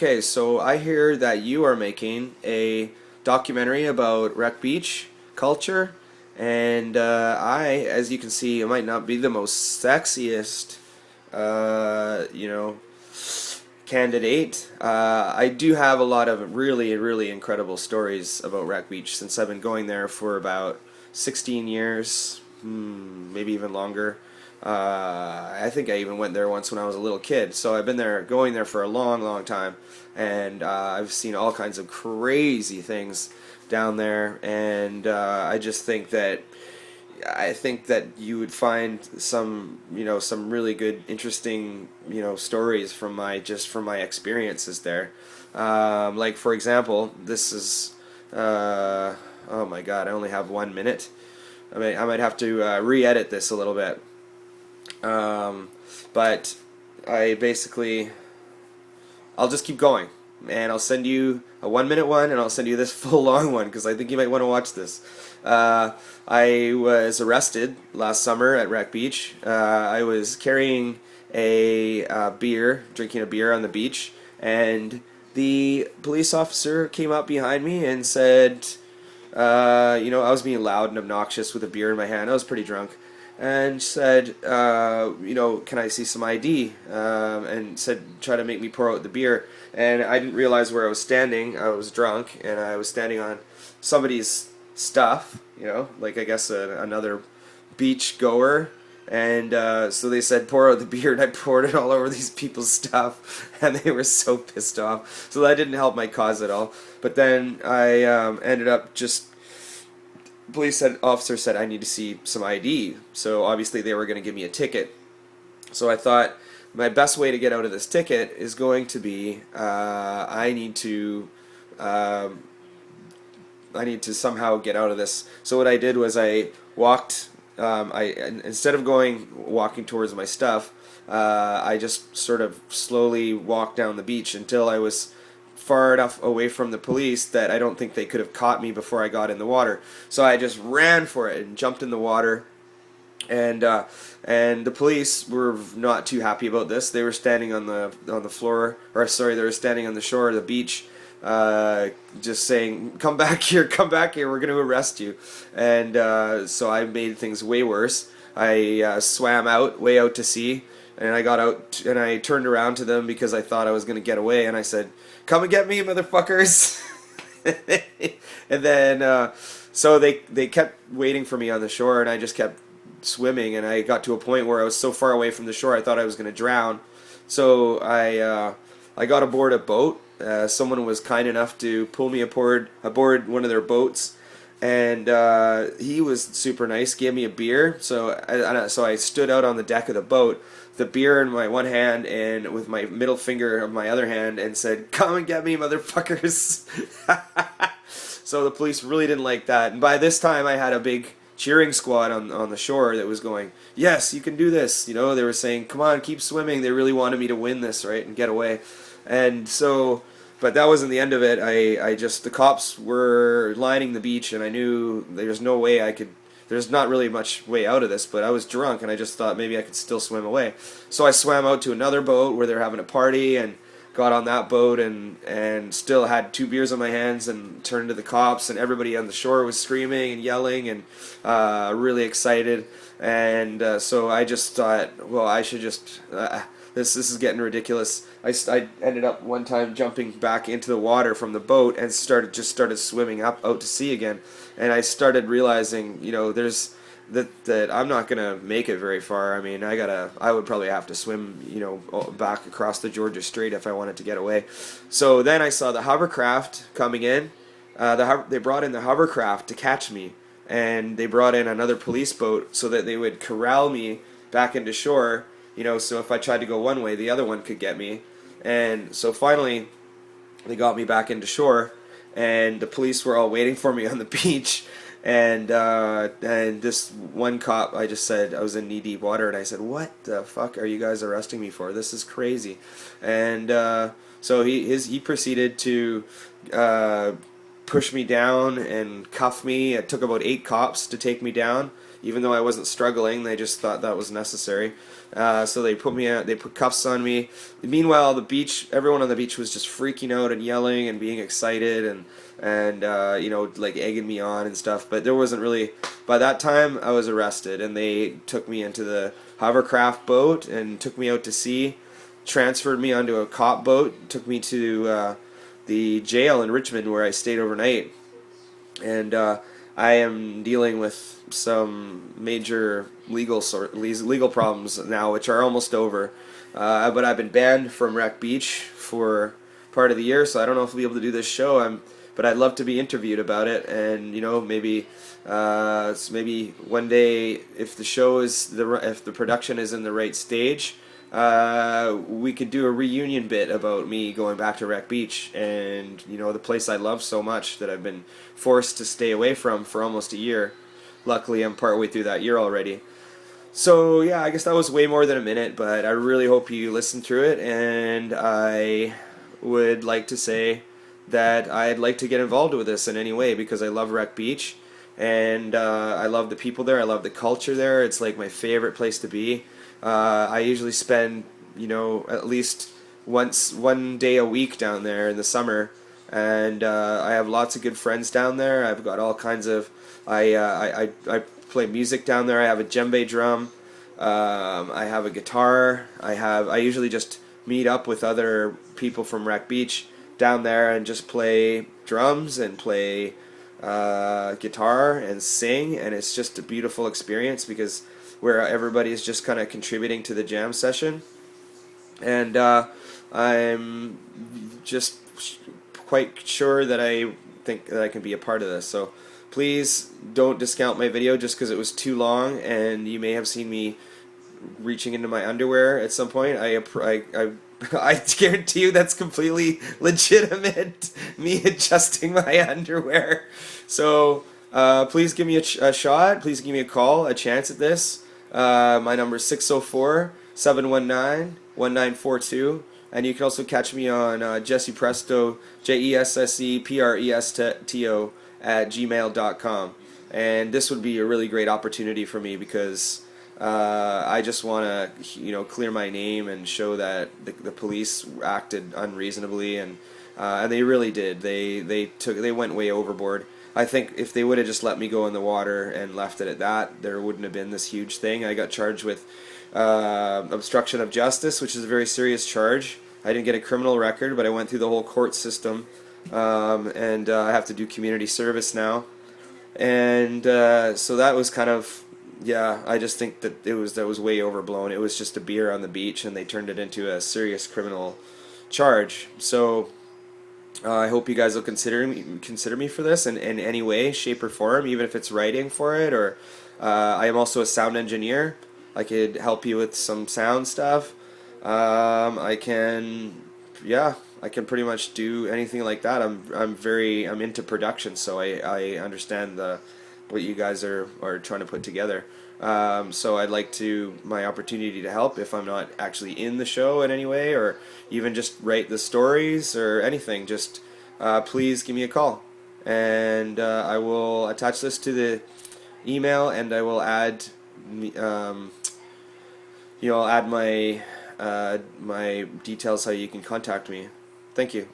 Okay, so I hear that you are making a documentary about Wreck Beach culture, and as you can see, it might not be the most sexiest, you know, candidate. I do have a lot of really, really incredible stories about Wreck Beach since I've been going there for about 16 years, maybe even longer. I think I even went there once when I was a little kid. So I've been there, going there for a long, long time, and I've seen all kinds of crazy things down there. And I think that you would find some really good, interesting, stories from my experiences there. Like for example, this is, oh my God, I only have 1 minute. I might have to re-edit this a little bit. But I basically, I'll just keep going, and I'll send you a 1 minute one, and I'll send you this full long one because I think you might want to watch this. I was arrested last summer at Wreck Beach. I was carrying drinking a beer on the beach, and the police officer came up behind me and said, I was being loud and obnoxious with a beer in my hand. I was pretty drunk, and said, can I see some ID? And said, try to make me pour out the beer. And I didn't realize where I was standing. I was drunk, and I was standing on somebody's stuff, like I guess another beach goer. And so they said, pour out the beer, and I poured it all over these people's stuff, and they were so pissed off. So that didn't help my cause at all. But then I ended up officer said I need to see some ID. So obviously they were going to give me a ticket. So I thought my best way to get out of this ticket is going to be I need to somehow get out of this. So what I did was I walked. Instead of walking towards my stuff, I just sort of slowly walked down the beach until I was far enough away from the police that I don't think they could have caught me before I got in the water. So I just ran for it and jumped in the water. And the police were not too happy about this. They were standing on the floor, or sorry, they were standing on the shore of the beach, just saying, "Come back here, come back here. We're going to arrest you." And so I made things way worse. I swam way out to sea, and I got out and I turned around to them because I thought I was going to get away, and I said, "Come and get me, motherfuckers!" And then so they kept waiting for me on the shore, and I just kept swimming, and I got to a point where I was so far away from the shore I thought I was going to drown. So I got aboard a boat. Someone was kind enough to pull me aboard one of their boats, and he was super nice. Gave me a beer. So I stood out on the deck of the boat, the beer in my one hand and with my middle finger of my other hand, and said, "Come and get me, motherfuckers!" So the police really didn't like that. And by this time, I had a big cheering squad on the shore that was going, "Yes, you can do this." They were saying, "Come on, keep swimming." They really wanted me to win this, right, and get away. And so, but that wasn't the end of it. The cops were lining the beach, and I knew there's no way there's not really much way out of this, but I was drunk, and I just thought maybe I could still swim away. So I swam out to another boat where they were having a party, and got on that boat, and still had 2 beers on my hands, and turned to the cops, and everybody on the shore was screaming and yelling and really excited. And so I just thought, well, I should just this is getting ridiculous. I ended up one time jumping back into the water from the boat and started swimming up out to sea again. And I started realizing, there's that I'm not gonna make it very far. I mean, I would probably have to swim, back across the Georgia Strait if I wanted to get away. So then I saw the hovercraft coming in. They brought in the hovercraft to catch me, and they brought in another police boat so that they would corral me back into shore. So if I tried to go one way, the other one could get me. And so finally, they got me back into shore, and the police were all waiting for me on the beach. And this one cop, I just said, I was in knee-deep water, and I said, "What the fuck are you guys arresting me for? This is crazy." And so he proceeded to push me down and cuff me. It took about 8 cops to take me down. even though I wasn't struggling. They just thought that was necessary. So they put me out, they put cuffs on me. Meanwhile, the beach, everyone on the beach was just freaking out and yelling and being excited and you know, like egging me on and stuff. But there wasn't really. By that time, I was arrested, and they took me into the hovercraft boat and took me out to sea, transferred me onto a cop boat, took me to the jail in Richmond where I stayed overnight, and I am dealing with some major legal problems now, which are almost over. But I've been banned from Wreck Beach for part of the year, so I don't know if I'll be able to do this show. But I'd love to be interviewed about it, and you know, maybe one day, if the show is if the production is in the right stage, we could do a reunion bit about me going back to Wreck Beach, and you know, the place I love so much that I've been forced to stay away from for almost a year. Luckily, I'm partway through that year already. So yeah, I guess that was way more than a minute, but I really hope you listened through it, and I would like to say that I'd like to get involved with this in any way because I love Wreck Beach, and I love the people there. I love the culture there. It's like my favorite place to be. I usually spend, you know, at least one day a week down there in the summer, and I have lots of good friends down there. I've got all kinds of. I play music down there. I have a djembe drum. I have a guitar. I usually just meet up with other people from Wreck Beach down there and just play drums and play guitar and sing, and it's just a beautiful experience because where everybody is just kind of contributing to the jam session, and I'm just quite sure that I think that I can be a part of this. So please don't discount my video just because it was too long, and you may have seen me reaching into my underwear at some point. I guarantee you that's completely legitimate, me adjusting my underwear. So please give me a shot. Please give me a call, a chance at this. My number is 604-719-1942. And you can also catch me on Jesse Presto, JESSEPRESTO @gmail.com. And this would be a really great opportunity for me because I just want to, you know, clear my name and show that the police acted unreasonably, and they really did. They went way overboard. I think if they would have just let me go in the water and left it at that, there wouldn't have been this huge thing. I got charged with obstruction of justice, which is a very serious charge. I didn't get a criminal record, but I went through the whole court system, and I have to do community service now. And so that was kind of, yeah, I just think that that was way overblown. It was just a beer on the beach, and they turned it into a serious criminal charge. So I hope you guys will consider me for this in any way, shape, or form, even if it's writing for it. Or I am also a sound engineer. I could help you with some sound stuff. I can pretty much do anything like that. I'm into production, so I understand what you guys are trying to put together. So I'd like my opportunity to help if I'm not actually in the show in any way, or even just write the stories or anything. Just please give me a call, and I will attach this to the email, and I will add I'll add my my details how you can contact me. Thank you.